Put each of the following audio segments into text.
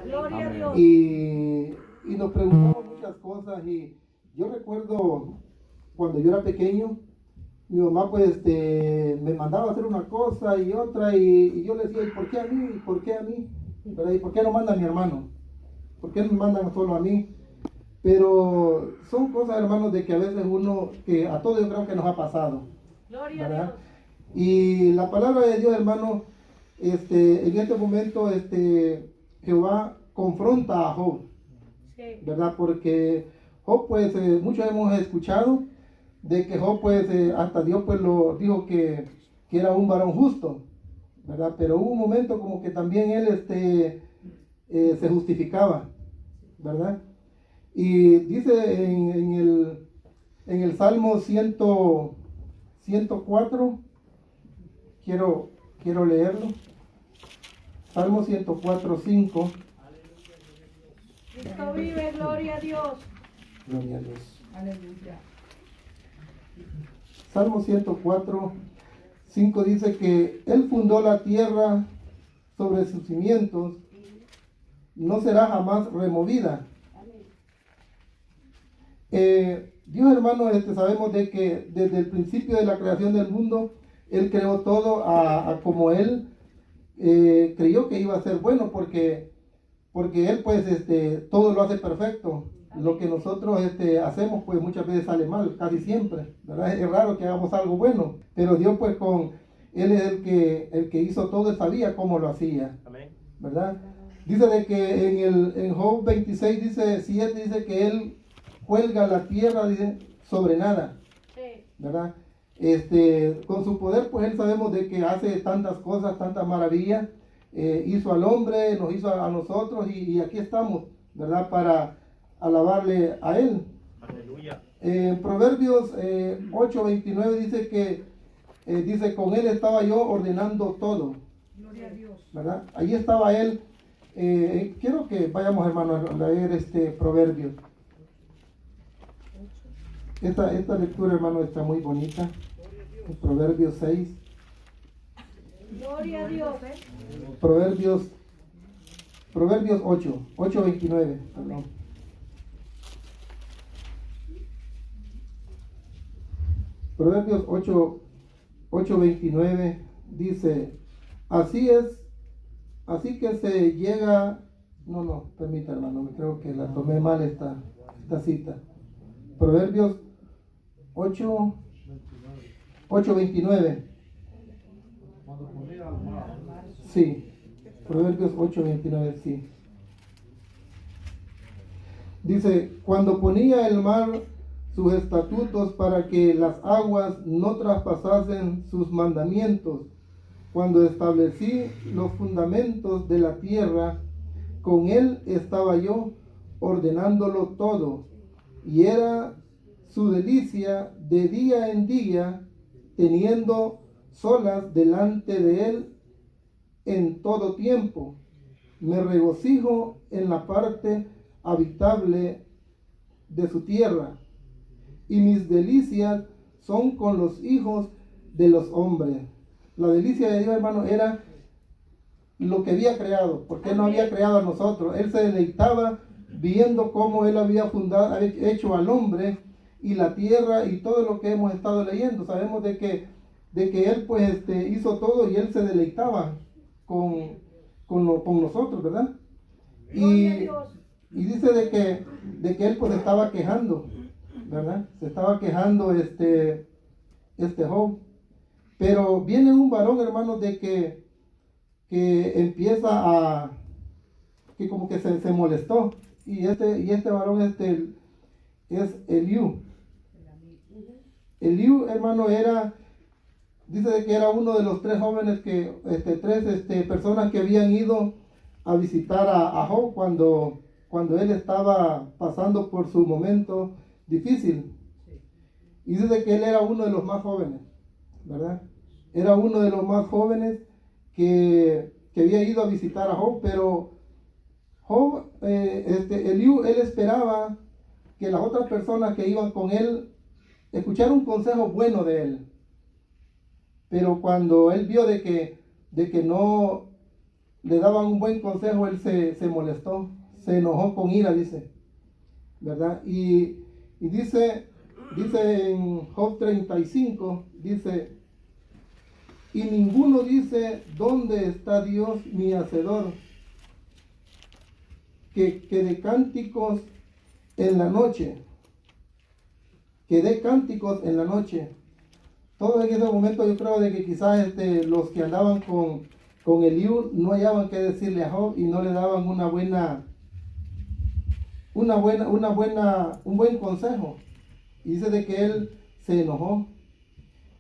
Gloria a Dios. Y nos preguntamos muchas cosas. Y yo recuerdo cuando yo era pequeño, mi mamá pues me mandaba a hacer una cosa y otra, y yo le decía, ¿y por qué a mí? ¿Y por qué a mí? ¿Verdad? ¿Y por qué no manda a mi hermano? ¿Por qué no me mandan solo a mí? Pero son cosas, hermanos, de que a veces que a todos yo creo que nos ha pasado. Gloria a ¿Verdad? Dios. Y la palabra de Dios, hermano, en este momento, Jehová confronta a Job, Sí. ¿verdad? Porque Job, pues, muchos hemos escuchado de que Job, pues, hasta Dios, pues, lo dijo que era un varón justo, ¿verdad? Pero hubo un momento como que también él, se justificaba, ¿verdad? Y dice en el Salmo 104, quiero leerlo. Salmo 104:5. Cristo vive, gloria a Dios. Gloria a Dios. Aleluya. Salmo 104:5 dice que Él fundó la tierra sobre sus cimientos, no será jamás removida. Dios, hermano, sabemos de que desde el principio de la creación del mundo, Él creó todo a como Él creyó que iba a ser bueno, porque Él, pues, todo lo hace perfecto. Lo que nosotros hacemos, pues, muchas veces sale mal, casi siempre, ¿verdad? Es raro que hagamos algo bueno, pero Dios, pues, Él es el que hizo todo, Él sabía cómo lo hacía. Amén. ¿Verdad? Dice de que en Job 26:7 dice que Él cuelga la tierra, dice, sobre nada. Sí. ¿Verdad? Con su poder, pues, Él sabemos de que hace tantas cosas, tantas maravillas. Hizo al hombre, nos hizo a nosotros, y aquí estamos, ¿verdad? Para alabarle a Él. Aleluya. Proverbios 8:29 dice que dice, con Él estaba yo ordenando todo. Gloria a Dios. ¿Verdad? Allí estaba Él. Quiero que vayamos, hermanos, a leer Proverbios. Esta lectura, hermano, está muy bonita. Proverbios 6. Gloria a Dios. Proverbios 8:29. Perdón. Proverbios 8:29 dice, así que se llega, permita, hermano, creo que la tomé mal esta cita. Proverbios 8:29. Sí, Proverbios 8:29, sí. Dice, cuando ponía el mar sus estatutos para que las aguas no traspasasen sus mandamientos, cuando establecí los fundamentos de la tierra, con él estaba yo ordenándolo todo, y era su delicia de día en día, teniendo solas delante de él en todo tiempo. Me regocijo en la parte habitable de su tierra, y mis delicias son con los hijos de los hombres. La delicia de Dios, hermano, era lo que había creado, porque Él no había creado a nosotros. Él se deleitaba viendo cómo Él había hecho al hombre y la tierra y todo lo que hemos estado leyendo. Sabemos de que Él, pues, hizo todo, y Él se deleitaba con nosotros, ¿verdad? Y dice de que Él, pues, estaba quejando, ¿verdad? Se estaba quejando Job. Pero viene un varón, hermano, de que empieza que como que se molestó. Y este varón es Eliú. Eliú, hermano, dice de que era uno de los tres jóvenes tres personas que habían ido a visitar a Job cuando él estaba pasando por su momento difícil. Y dice de que él era uno de los más jóvenes, ¿verdad? Era uno de los más jóvenes que había ido a visitar a Job, pero Job, Eliú, él esperaba que las otras personas que iban con él escucharan un consejo bueno de él. Pero cuando él vio de que no le daban un buen consejo, él se molestó, se enojó con ira, dice, ¿verdad? Y dice en Job 35, dice, y ninguno dice, ¿dónde está Dios mi hacedor? Que dé cánticos en la noche, que dé cánticos en la noche. Todos en ese momento yo creo de que quizás los que andaban con Eliú no hallaban qué decirle a Job y no le daban un buen consejo. Y dice de que él se enojó.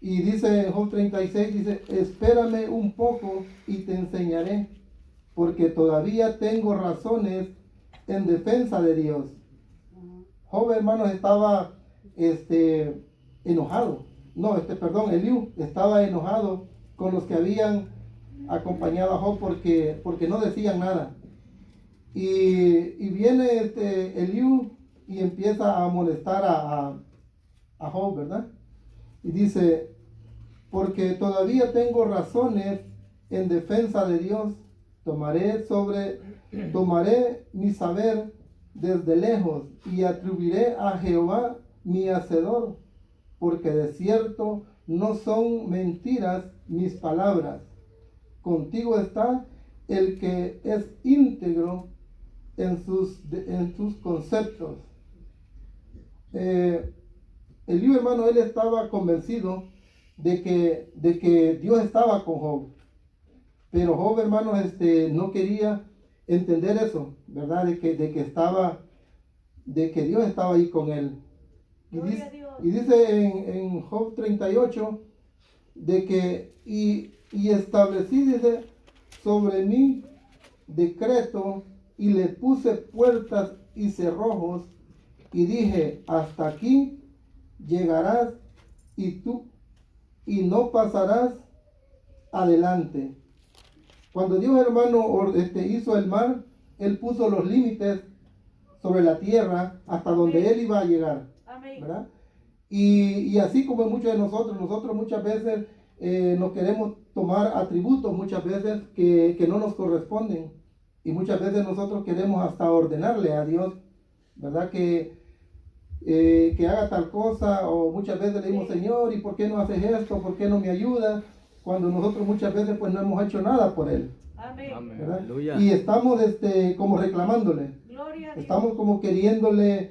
Y dice en Job 36, dice, espérame un poco y te enseñaré, porque todavía tengo razones en defensa de Dios. Job, hermanos, estaba enojado. No, Eliú estaba enojado con los que habían acompañado a Job porque no decían nada. Y viene Eliú y empieza a molestar a Job, ¿verdad? Y dice, porque todavía tengo razones en defensa de Dios, tomaré mi saber desde lejos y atribuiré a Jehová mi hacedor, porque de cierto no son mentiras mis palabras. Contigo está el que es íntegro en sus conceptos. Eliú, hermano, él estaba convencido de que Dios estaba con Job. Pero Job, hermano, no quería entender eso, ¿verdad? De que Dios estaba ahí con él. Y dice en Job 38 de que y establecí, dice, sobre mí decreto y le puse puertas y cerrojos y dije, hasta aquí llegarás y no pasarás adelante. Cuando Dios, hermano, hizo el mar, Él puso los límites sobre la tierra hasta donde Él iba a llegar, ¿verdad? Y así como muchos de nosotros muchas veces nos queremos tomar atributos, muchas veces que no nos corresponden. Y muchas veces nosotros queremos hasta ordenarle a Dios, ¿verdad? Que haga tal cosa, o muchas veces le decimos, Señor, ¿y por qué no haces esto? ¿Por qué no me ayudas? Cuando nosotros muchas veces pues no hemos hecho nada por Él. Amén. ¿Verdad? Y estamos como reclamándole. Estamos como queriéndole,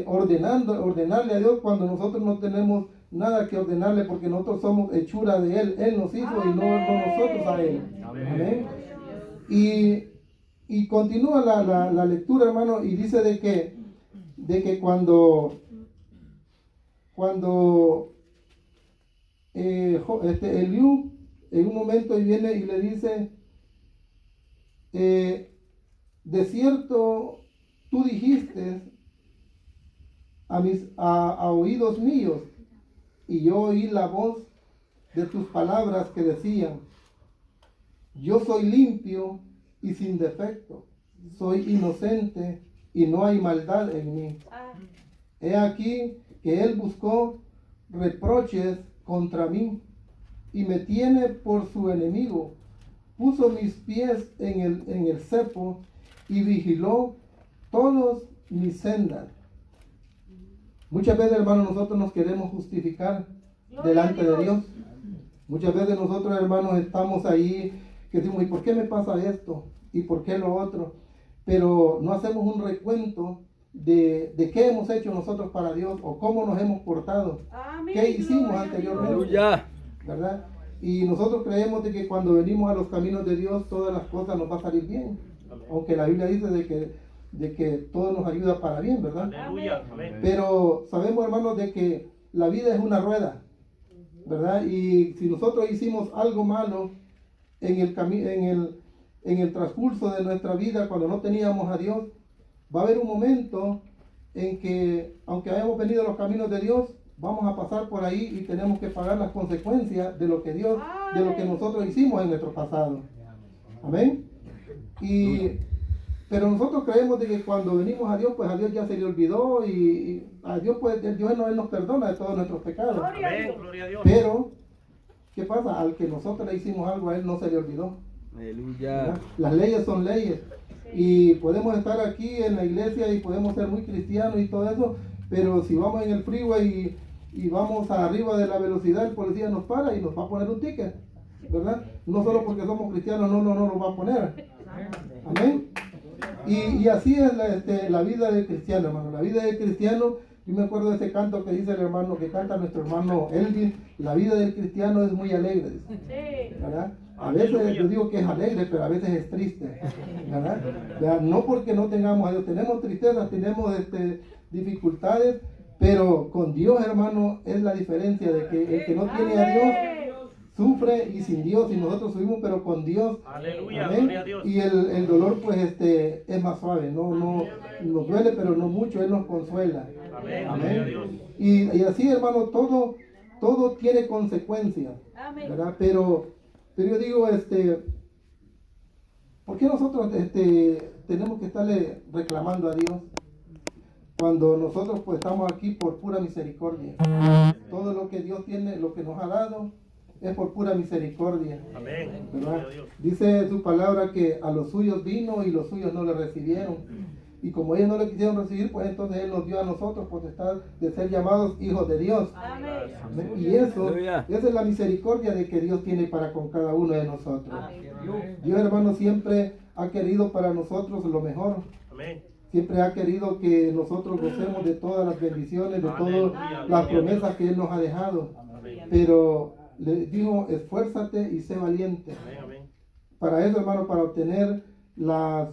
ordenarle a Dios cuando nosotros no tenemos nada que ordenarle, porque nosotros somos hechura de Él. Él nos hizo y no nosotros a Él. Amén. Y continúa la lectura, hermano, y dice de que cuando Eliú en un momento viene y le dice, de cierto tú dijiste a oídos míos, y yo oí la voz de tus palabras que decían, yo soy limpio y sin defecto, soy inocente y no hay maldad en mí. He aquí que él buscó reproches contra mí y me tiene por su enemigo. Puso mis pies en el cepo y vigiló todos mis sendas. Muchas veces, hermanos, nosotros nos queremos justificar delante de Dios. Muchas veces nosotros, hermanos, estamos ahí que decimos, ¿y por qué me pasa esto? ¿Y por qué lo otro? Pero no hacemos un recuento de qué hemos hecho nosotros para Dios o cómo nos hemos portado. Amén. ¿Qué hicimos anteriormente? Aleluya. ¿Verdad? Y nosotros creemos de que cuando venimos a los caminos de Dios, todas las cosas nos van a salir bien. Aunque la Biblia dice de que todo nos ayuda para bien, ¿verdad? Aleluya. Amén. Pero sabemos, hermanos, de que la vida es una rueda, ¿verdad? Y si nosotros hicimos algo malo en el transcurso de nuestra vida, cuando no teníamos a Dios, va a haber un momento en que, aunque hayamos venido a los caminos de Dios, vamos a pasar por ahí y tenemos que pagar las consecuencias de lo que nosotros hicimos en nuestro pasado. Amén. Pero nosotros creemos de que cuando venimos a Dios, pues a Dios ya se le olvidó y a Dios, pues Dios nos perdona de todos nuestros pecados. Amén. Gloria a Dios. Pero ¿qué pasa? Al que nosotros le hicimos algo a él no se le olvidó. Aleluya. ¿Verdad? Las leyes son leyes. Y podemos estar aquí en la iglesia y podemos ser muy cristianos y todo eso, pero si vamos en el freeway y vamos arriba de la velocidad, el policía nos para y nos va a poner un ticket, ¿verdad? No solo porque somos cristianos, no nos va a poner. Amén. Y así es la vida del cristiano, hermano. La vida del cristiano, yo me acuerdo de ese canto que dice el hermano, que canta nuestro hermano Elvin, la vida del cristiano es muy alegre, dice, ¿verdad? A veces yo digo que es alegre, pero a veces es triste, ¿verdad? ¿Verdad? No porque no tengamos a Dios, tenemos tristezas, tenemos dificultades, pero con Dios, hermano, es la diferencia de que el que no tiene a Dios sufre, y sin Dios, y nosotros subimos, pero con Dios, aleluya, amén. gloria a Dios. Y el dolor pues es más suave, no nos duele, pero no mucho, Él nos consuela, Amén, amén. gloria a Dios. Y así, hermano, todo tiene consecuencias, Amén. ¿verdad? Pero yo digo, ¿por qué nosotros tenemos que estarle reclamando a Dios cuando nosotros pues estamos aquí por pura misericordia? Todo lo que Dios tiene, lo que nos ha dado, es por pura misericordia, Amén, ¿verdad? gloria a Dios. Dice su palabra que a los suyos vino y los suyos no le recibieron. Y como ellos no le quisieron recibir, pues entonces Él nos dio a nosotros potestad de ser llamados hijos de Dios. Amén. Amén. Y eso, Aleluya. esa es la misericordia de que Dios tiene para con cada uno de nosotros. Dios, hermano, siempre ha querido para nosotros lo mejor. Amén. Siempre ha querido que nosotros gocemos de todas las bendiciones, de todas Aleluya. las promesas que Él nos ha dejado. Amén. Pero le dijo, esfuérzate y sé valiente. Amén, amén. Para eso, hermano, para obtener las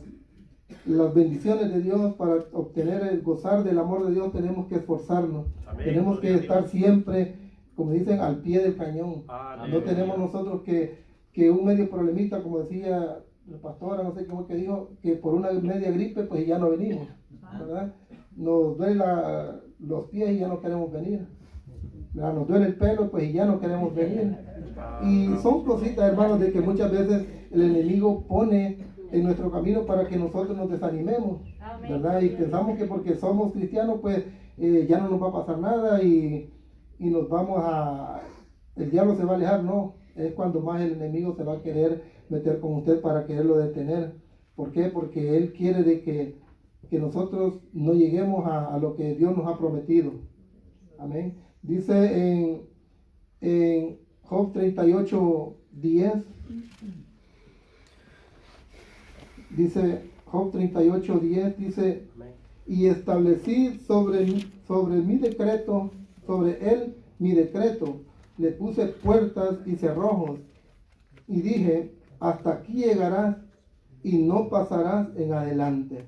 bendiciones de Dios, para obtener gozar del amor de Dios, tenemos que esforzarnos. Amén. Tenemos que Gloria a estar Dios. siempre, como dicen, al pie del cañón. Aleluya. No tenemos nosotros que un medio problemita, como decía la pastora, no sé cómo que dijo, que por una media gripe, pues ya no venimos, ¿verdad? Nos duele los pies y ya no queremos venir. ¿Verdad? Nos duele el pelo, pues y ya no queremos venir. Y son cositas, hermanos, de que muchas veces el enemigo pone en nuestro camino para que nosotros nos desanimemos, ¿verdad? Y pensamos que porque somos cristianos, pues ya no nos va a pasar nada y nos vamos el diablo se va a alejar. No, es cuando más el enemigo se va a querer meter con usted para quererlo detener. ¿Por qué? Porque él quiere de que nosotros no lleguemos a lo que Dios nos ha prometido. Amén. Dice en Job 38:10, dice Job 38:10, dice, Amén. y establecí sobre mi decreto, sobre él mi decreto, le puse puertas y cerrojos, y dije, hasta aquí llegarás y no pasarás en adelante.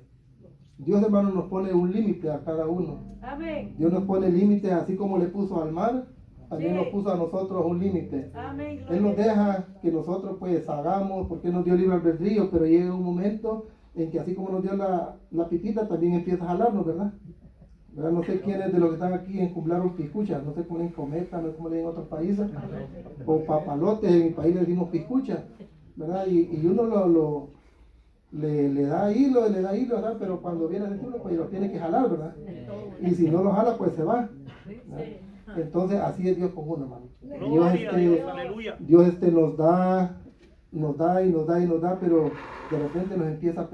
Dios, hermano, nos pone un límite a cada uno. Amén. Dios nos pone límites, así como le puso al mar, también Sí. nos puso a nosotros un límite. Amén. Él nos deja que nosotros pues hagamos, porque nos dio libre albedrío, pero llega un momento en que así como nos dio la pitita, también empieza a jalarnos, ¿verdad? ¿Verdad? No sé quiénes de los que están aquí encumblaron piscuchas, no sé cómo le dicen cometa, no sé cómo le dicen en otros países, o papalotes, en mi país le decimos piscucha, ¿verdad? Y uno le da hilo, ¿verdad? Pero cuando viene a decirlo, pues lo tiene que jalar, ¿verdad? Y si no lo jala, pues se va, ¿verdad? Entonces así es Dios con uno, hermano. Gloria a Dios, aleluya. Dios nos da, pero de repente nos empieza a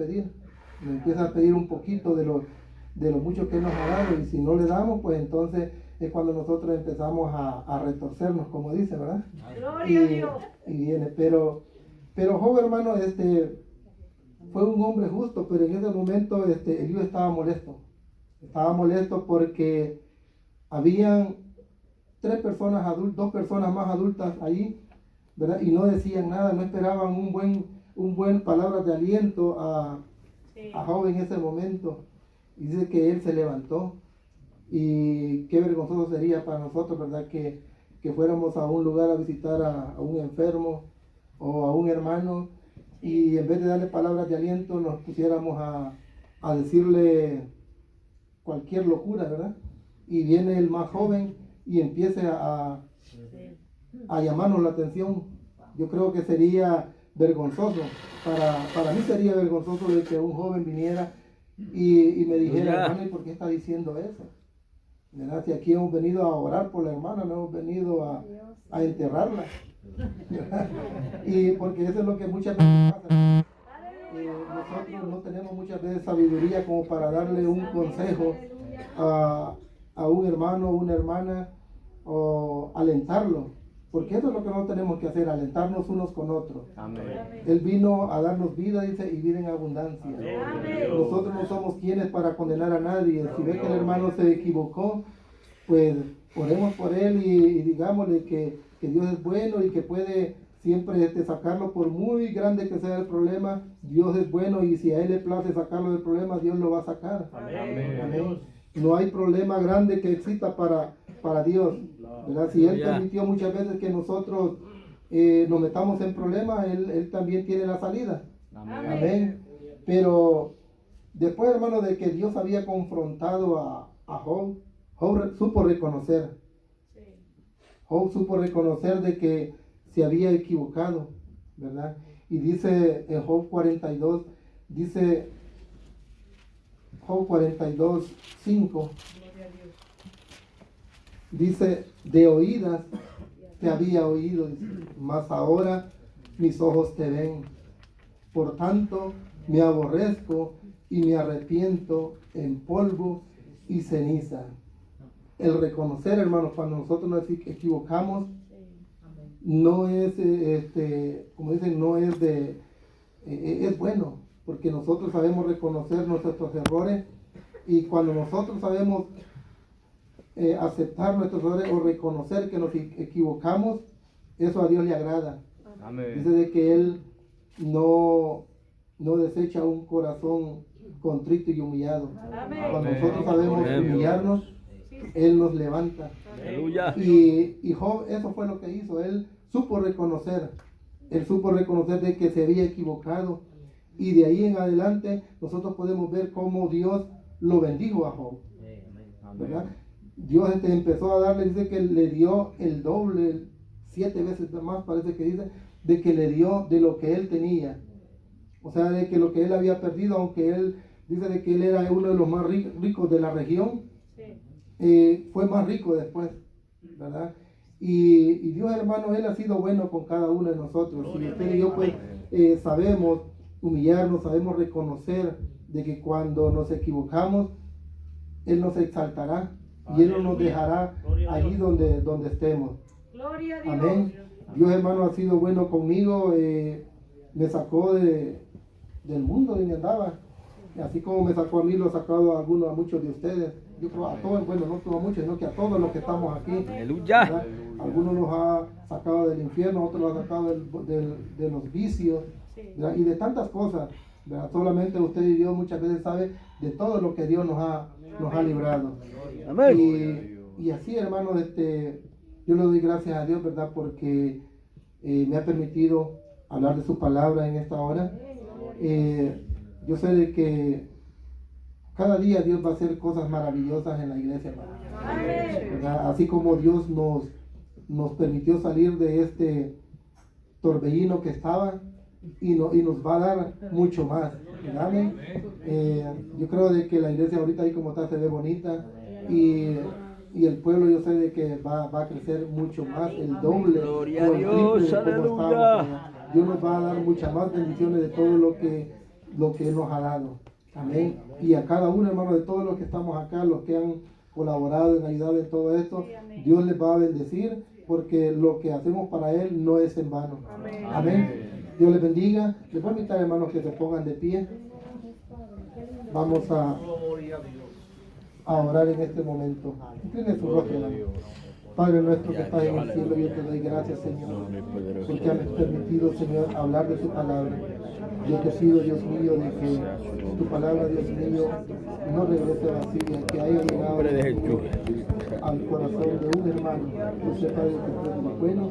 pedir un poquito de lo mucho que Él nos ha dado, y si no le damos, pues entonces es cuando nosotros empezamos a retorcernos, como dice, ¿verdad? Gloria a Dios. Y viene, pero Job, hermano, fue un hombre justo, pero en ese momento Eliú estaba molesto porque habían dos personas más adultas ahí, ¿verdad? Y no decían nada, no esperaban un buen palabra de aliento a Job en ese momento. Y dice que él se levantó, y qué vergonzoso sería para nosotros, ¿verdad? Que fuéramos a un lugar a visitar a un enfermo o a un hermano, y en vez de darle palabras de aliento nos pusiéramos a decirle cualquier locura, ¿verdad? Y viene el más joven y empiece a llamarnos la atención. Yo creo que sería vergonzoso, para mí sería vergonzoso de que un joven viniera y me dijera, hermano, ¿y por qué está diciendo eso? ¿Verdad? Si aquí hemos venido a orar por la hermana, no hemos venido a enterrarla. Y porque eso es lo que muchas veces pasa. Nosotros no tenemos muchas veces sabiduría como para darle un consejo a un hermano o una hermana o alentarlo. Porque eso es lo que no tenemos que hacer, alentarnos unos con otros. Amén. Él vino a darnos vida, dice, y vida en abundancia. Amén. Nosotros no somos quienes para condenar a nadie. Si ve que el hermano se equivocó, pues oremos por él y digámosle que Dios es bueno y que puede siempre sacarlo, por muy grande que sea el problema. Dios es bueno y si a él le place sacarlo del problema, Dios lo va a sacar. Amén. Amén. No hay problema grande que exista para Dios, ¿verdad? Si Él permitió muchas veces que nosotros nos metamos en problemas, Él también tiene la salida. Amén. Amén. Pero después, hermano, de que Dios había confrontado a Job, Job supo reconocer. Job supo reconocer de que se había equivocado, ¿verdad? Y dice en Job 42, dice Job 42, 5, dice, de oídas te había oído, dice, mas ahora mis ojos te ven. Por tanto, me aborrezco y me arrepiento en polvo y ceniza. El reconocer, hermanos, cuando nosotros nos equivocamos, no es, como dicen, no es es bueno, porque nosotros sabemos reconocer nuestros errores y cuando nosotros sabemos aceptar nuestros errores o reconocer que nos equivocamos, eso a Dios le agrada. Amén. Dice de que Él no desecha un corazón contrito y humillado. Amén. Cuando nosotros sabemos humillarnos, Él nos levanta. Aleluya. Y Job, eso fue lo que hizo. Él supo reconocer de que se había equivocado. Y de ahí en adelante nosotros podemos ver cómo Dios lo bendijo a Job, ¿verdad? Dios empezó a darle, dice que le dio el doble, 7 veces más, parece que dice, de que le dio de lo que él tenía. O sea, de que lo que él había perdido, aunque él dice de que él era uno de los más ricos de la región, fue más rico después, ¿verdad? Y Dios, hermano, Él ha sido bueno con cada uno de nosotros. Y usted y yo, pues, sabemos humillarnos, sabemos reconocer de que cuando nos equivocamos, Él nos exaltará y Él no nos dejará allí donde estemos. Gloria a Dios. Amén. Dios, hermano, ha sido bueno conmigo. Me sacó del mundo donde andaba. Así como me sacó a mí, lo ha sacado a muchos de ustedes. Yo creo a todos, bueno, no todos muchos, sino que a todos los que estamos aquí. Aleluya. ¿Verdad? Algunos los ha sacado del infierno, otros los ha sacado de los vicios, ¿verdad? Y de tantas cosas, ¿verdad? Solamente usted y Dios muchas veces sabe de todo lo que Dios nos ha librado. Amén. Y así, hermanos, yo le doy gracias a Dios, ¿verdad? Porque me ha permitido hablar de su palabra en esta hora. Yo sé de que cada día Dios va a hacer cosas maravillosas en la iglesia, hermano. ¿Verdad? Así como Dios nos permitió salir de este torbellino que estaba y nos va a dar mucho más. ¿Verdad? Yo creo de que la iglesia ahorita ahí como está se ve bonita y el pueblo yo sé de que va a crecer mucho más, el doble. Gloria a o el Dios, triple de como aleluya. estamos. Dios nos va a dar muchas más bendiciones de todo lo que Él nos ha dado. Amén. Y a cada uno, hermano, de todos los que estamos acá, los que han colaborado en ayudar en todo esto, Dios les va a bendecir porque lo que hacemos para Él no es en vano. Amén. Dios les bendiga. Les voy a invitar, hermanos, que se pongan de pie. Vamos a orar en este momento. Incline su rostro, hermano. Padre nuestro que estás en el cielo, yo te doy gracias, Señor, porque has permitido, Señor, hablar de tu palabra. Yo te pido, Dios mío, de que tu palabra, Dios mío, no regrese vacía, que haya llegado al corazón de un hermano. Yo sé, Padre, que tú eres bueno